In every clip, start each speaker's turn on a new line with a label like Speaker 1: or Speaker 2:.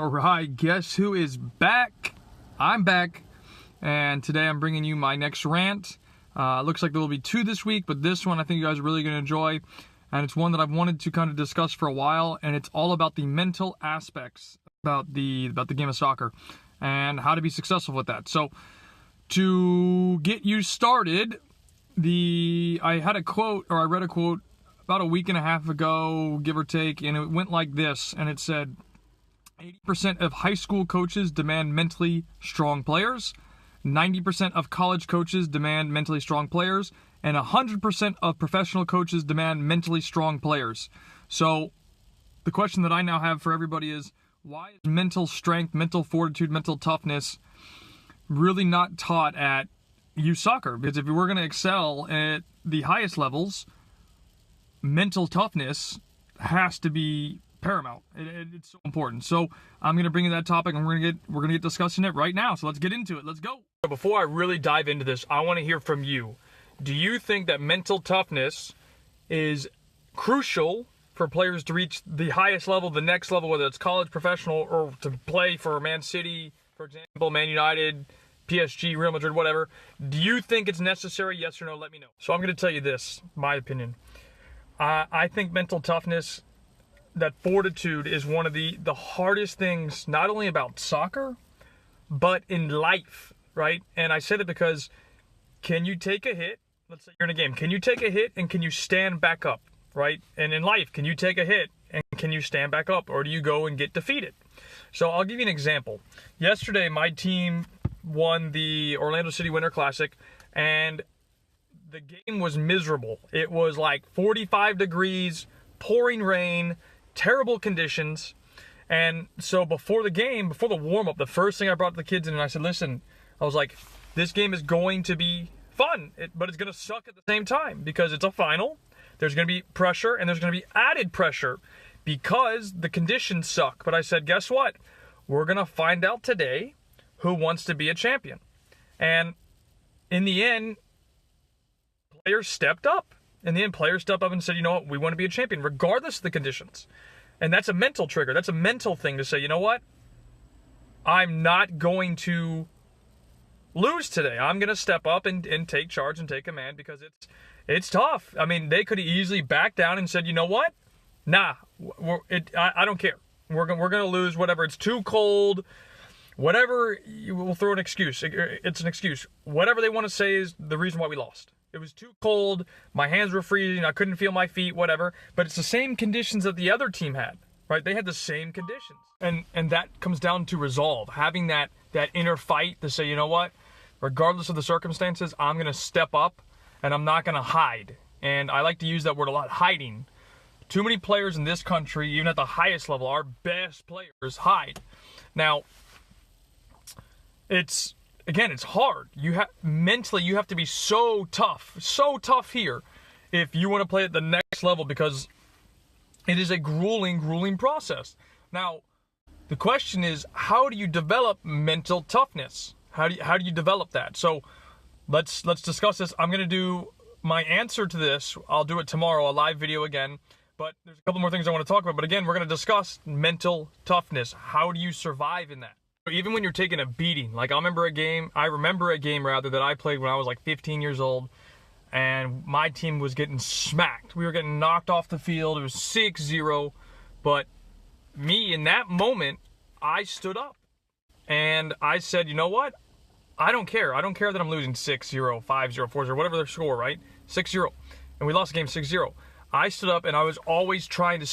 Speaker 1: All right, guess who is back? I'm back, and today I'm bringing you my next rant. Looks like there will be two this week, but this one I think you guys are really going to enjoy, and it's one that I've wanted to kind of discuss for a while, and it's all about the mental aspects about the game of soccer and how to be successful with that. So, to get you started, I read a quote about a week and a half ago, give or take, and it went like this, and it said, 80% of high school coaches demand mentally strong players, 90% of college coaches demand mentally strong players, and 100% of professional coaches demand mentally strong players. So the question that I now have for everybody is, why is mental strength, mental fortitude, mental toughness really not taught at youth soccer? Because if we're going to excel at the highest levels, mental toughness has to be paramount. It's so important. So I'm going to bring you that topic, and we're going to get discussing it right now. So let's get into it. Let's go. Before I really dive into this, I want to hear from you. Do you think that mental toughness is crucial for players to reach the highest level, the next level, whether it's college, professional, or to play for Man City, for example, Man United, PSG, Real Madrid, whatever? Do you think it's necessary? Yes or no? Let me know. So I'm going to tell you this, my opinion. I think mental toughness, that fortitude, is one of the hardest things, not only about soccer, but in life, right? And I say that because, can you take a hit? Let's say you're in a game. Can you take a hit and can you stand back up, right? And in life, can you take a hit and can you stand back up, or do you go and get defeated? So I'll give you an example. Yesterday, my team won the Orlando City Winter Classic, and the game was miserable. It was like 45 degrees, pouring rain, terrible conditions. And so before the game, before the warm-up, the first thing I brought the kids in, and I said, listen, I was like, this game is going to be fun, but it's going to suck at the same time because it's a final. There's going to be pressure, and there's going to be added pressure because the conditions suck. But I said, guess what? We're going to find out today who wants to be a champion. And in the end, players stepped up. In the end, players stepped up and said, you know what, we want to be a champion regardless of the conditions. And that's a mental trigger. That's a mental thing to say, you know what, I'm not going to lose today. I'm going to step up and take charge and take command because it's tough. I mean, they could easily back down and said, you know what, nah, I don't care. We're going to lose, whatever. It's too cold. Whatever, we'll throw an excuse. It's an excuse. Whatever they want to say is the reason why we lost. It was too cold, my hands were freezing, I couldn't feel my feet, whatever. But it's the same conditions that the other team had, right? They had the same conditions. And that comes down to resolve, having that inner fight to say, you know what, regardless of the circumstances, I'm going to step up and I'm not going to hide. And I like to use that word a lot, hiding. Too many players in this country, even at the highest level, our best players hide. Now, it's hard. Mentally, you have to be so tough here if you want to play at the next level, because it is a grueling process. Now, the question is, how do you develop mental toughness? How do you develop that? So let's discuss this. I'm going to do my answer to this. I'll do it tomorrow, a live video again. But there's a couple more things I want to talk about. But again, we're going to discuss mental toughness. How do you survive in that? Even when you're taking a beating, like I remember a game that I played when I was like 15 years old, and my team was getting smacked. We were getting knocked off the field. It was 6-0, but me, in that moment, I stood up, and I said, you know what? I don't care. I don't care that I'm losing 6-0, 5-0, 4-0, whatever the score, right? 6-0, and we lost the game 6-0. I stood up, and I was always trying to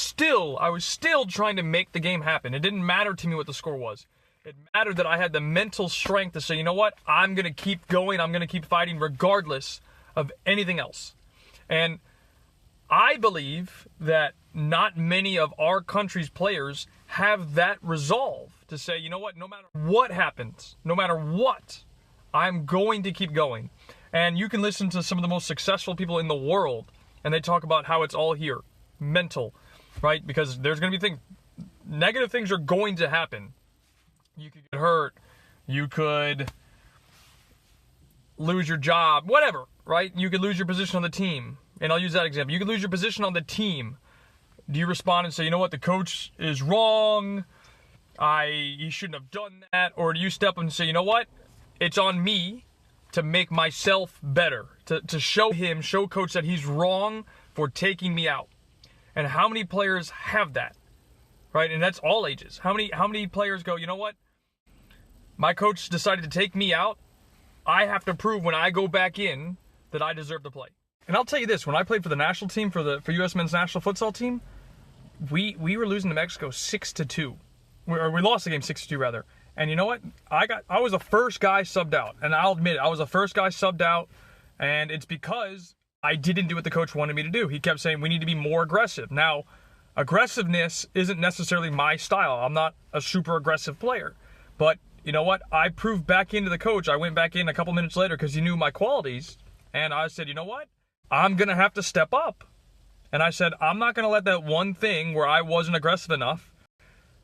Speaker 1: make the game happen. It didn't matter to me what the score was. It mattered that I had the mental strength to say, you know what, I'm going to keep going. I'm going to keep fighting regardless of anything else. And I believe that not many of our country's players have that resolve to say, you know what, no matter what happens, no matter what, I'm going to keep going. And you can listen to some of the most successful people in the world, and they talk about how it's all here, mental, right? Because there's going to be negative things are going to happen. You could get hurt. You could lose your job. Whatever, right? You could lose your position on the team. And I'll use that example. You could lose your position on the team. Do you respond and say, you know what, the coach is wrong. you shouldn't have done that, or do you step up and say, you know what, it's on me to make myself better, to show coach that he's wrong for taking me out? And how many players have that, right? And that's all ages. How many players go, you know what, my coach decided to take me out, I have to prove when I go back in that I deserve to play. And I'll tell you this, when I played for the national team, for U.S. men's national futsal team, we were losing to Mexico 6-2. We lost the game 6-2 rather. And you know what? I was the first guy subbed out. And I'll admit it, I was the first guy subbed out. And it's because I didn't do what the coach wanted me to do. He kept saying we need to be more aggressive. Now, aggressiveness isn't necessarily my style. I'm not a super aggressive player. But you know what? I proved back into the coach. I went back in a couple minutes later because he knew my qualities. And I said, you know what? I'm going to have to step up. And I said, I'm not going to let that one thing where I wasn't aggressive enough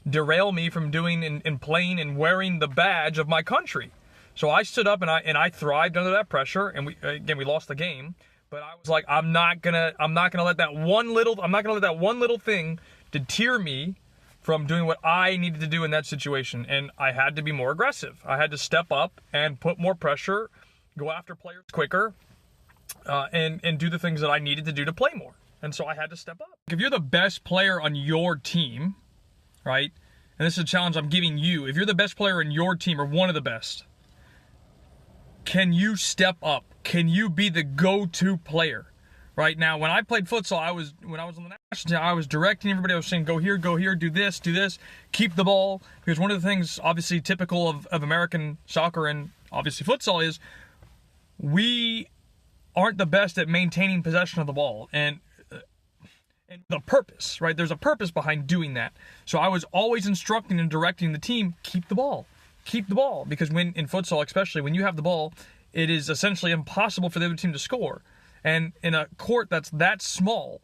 Speaker 1: derail me from doing and playing and wearing the badge of my country. So I stood up and I thrived under that pressure. And we lost the game. But I was like, I'm not gonna let that one little thing deter me from doing what I needed to do in that situation. And I had to be more aggressive. I had to step up and put more pressure, go after players quicker, and do the things that I needed to do to play more. And so I had to step up. If you're the best player on your team, right? And this is a challenge I'm giving you. If you're the best player in your team or one of the best, can you step up? Can you be the go-to player? Right now, when I played futsal, when I was on the national team, I was directing everybody. I was saying, go here, do this, keep the ball. Because one of the things, obviously, typical of American soccer and obviously futsal is we aren't the best at maintaining possession of the ball. And the purpose, right? There's a purpose behind doing that. So I was always instructing and directing the team, keep the ball. Because in futsal, especially when you have the ball, it is essentially impossible for the other team to score. And in a court that's that small,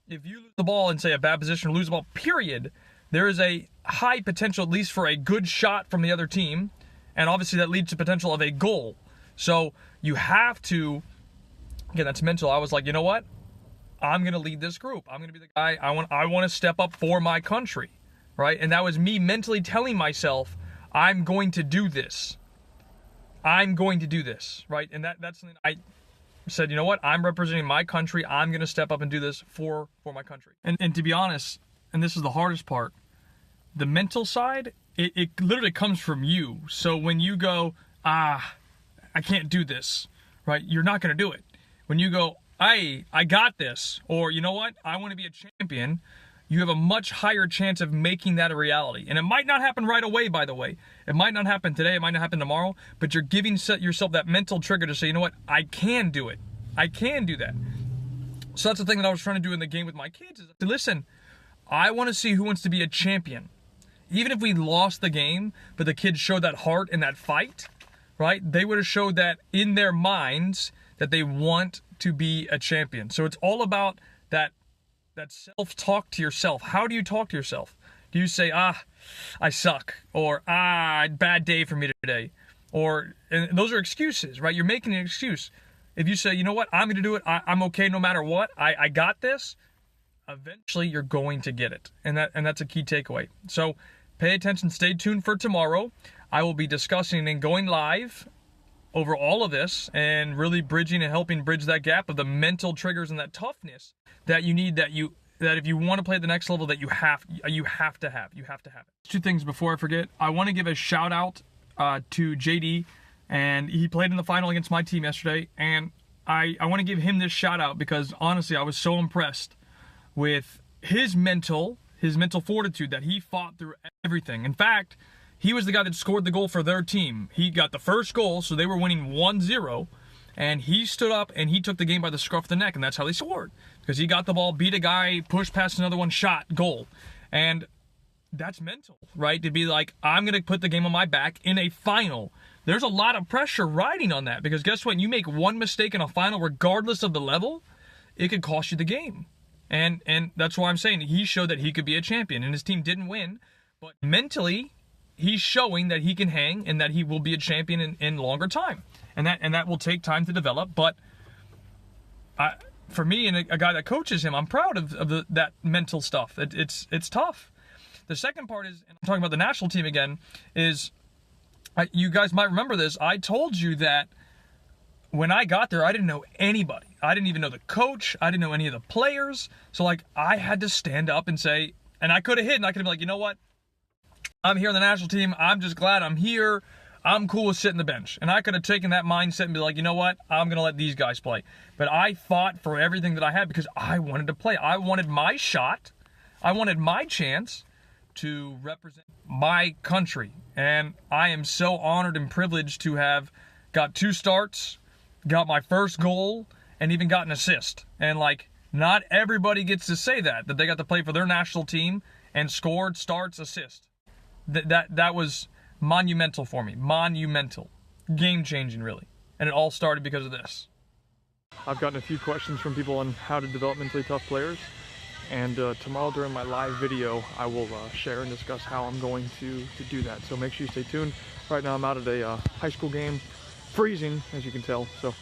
Speaker 1: if you lose the ball in, say, a bad position or lose the ball, period, there is a high potential, at least for a good shot from the other team. And obviously that leads to potential of a goal. So you have to, again, that's mental. I was like, you know what? I'm going to lead this group. I'm going to be the guy. I want to step up for my country, right? And that was me mentally telling myself, I'm going to do this. Right? And that's something I said, you know what? I'm representing my country. I'm going to step up and do this for my country. And to be honest, and this is the hardest part, the mental side, it literally comes from you. So when you go, I can't do this, right? You're not going to do it. When you go, I got this, or you know what? I want to be a champion. You have a much higher chance of making that a reality. And it might not happen right away, by the way. It might not happen today. It might not happen tomorrow. But you're giving yourself that mental trigger to say, you know what? I can do it. I can do that. So that's the thing that I was trying to do in the game with my kids. Is to listen, I want to see who wants to be a champion. Even if we lost the game, but the kids showed that heart and that fight, right? They would have showed that in their minds that they want to be a champion. So it's all about that self-talk to yourself. How do you talk to yourself? Do you say, I suck, or bad day for me today? And those are excuses, right? You're making an excuse. If you say, you know what, I'm going to do it, I'm okay no matter what, I got this, eventually you're going to get it. And that's a key takeaway. So pay attention, stay tuned for tomorrow. I will be discussing and going live over all of this and really bridging and helping bridge that gap of the mental triggers and that toughness that you need, that if you want to play at the next level, that you have to have it. Two things before I forget. I want to give a shout out to JD, and he played in the final against my team yesterday, and I want to give him this shout out because honestly I was so impressed with his mental fortitude that he fought through everything. In fact, he was the guy that scored the goal for their team. He got the first goal, so they were winning 1-0, and he stood up and he took the game by the scruff of the neck, and that's how they scored. Because he got the ball, beat a guy, pushed past another one, shot, goal. And that's mental, right? To be like, I'm going to put the game on my back in a final. There's a lot of pressure riding on that, because guess what? You make one mistake in a final, regardless of the level, it could cost you the game. And that's why I'm saying he showed that he could be a champion, and his team didn't win, but mentally, he's showing that he can hang and that he will be a champion in longer time. And that will take time to develop. But for me and a guy that coaches him, I'm proud of that mental stuff. It's tough. The second part is, and I'm talking about the national team again, is you guys might remember this. I told you that when I got there, I didn't know anybody. I didn't even know the coach. I didn't know any of the players. So, like, I had to stand up and say, and I could have hid, and I could have been like, you know what? I'm here on the national team. I'm just glad I'm here. I'm cool with sitting the bench. And I could have taken that mindset and be like, you know what? I'm going to let these guys play. But I fought for everything that I had because I wanted to play. I wanted my shot. I wanted my chance to represent my country. And I am so honored and privileged to have got 2 starts, got my first goal, and even got an assist. And, like, not everybody gets to say that they got to play for their national team and scored, starts, assist. That was monumental for me. Monumental. Game-changing, really. And it all started because of this. I've gotten a few questions from people on how to develop mentally tough players. And tomorrow during my live video, I will share and discuss how I'm going to do that. So make sure you stay tuned. Right now I'm out at a high school game. Freezing, as you can tell, so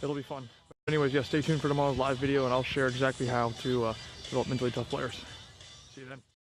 Speaker 1: it'll be fun. But anyways, yeah, stay tuned for tomorrow's live video, and I'll share exactly how to develop mentally tough players. See you then.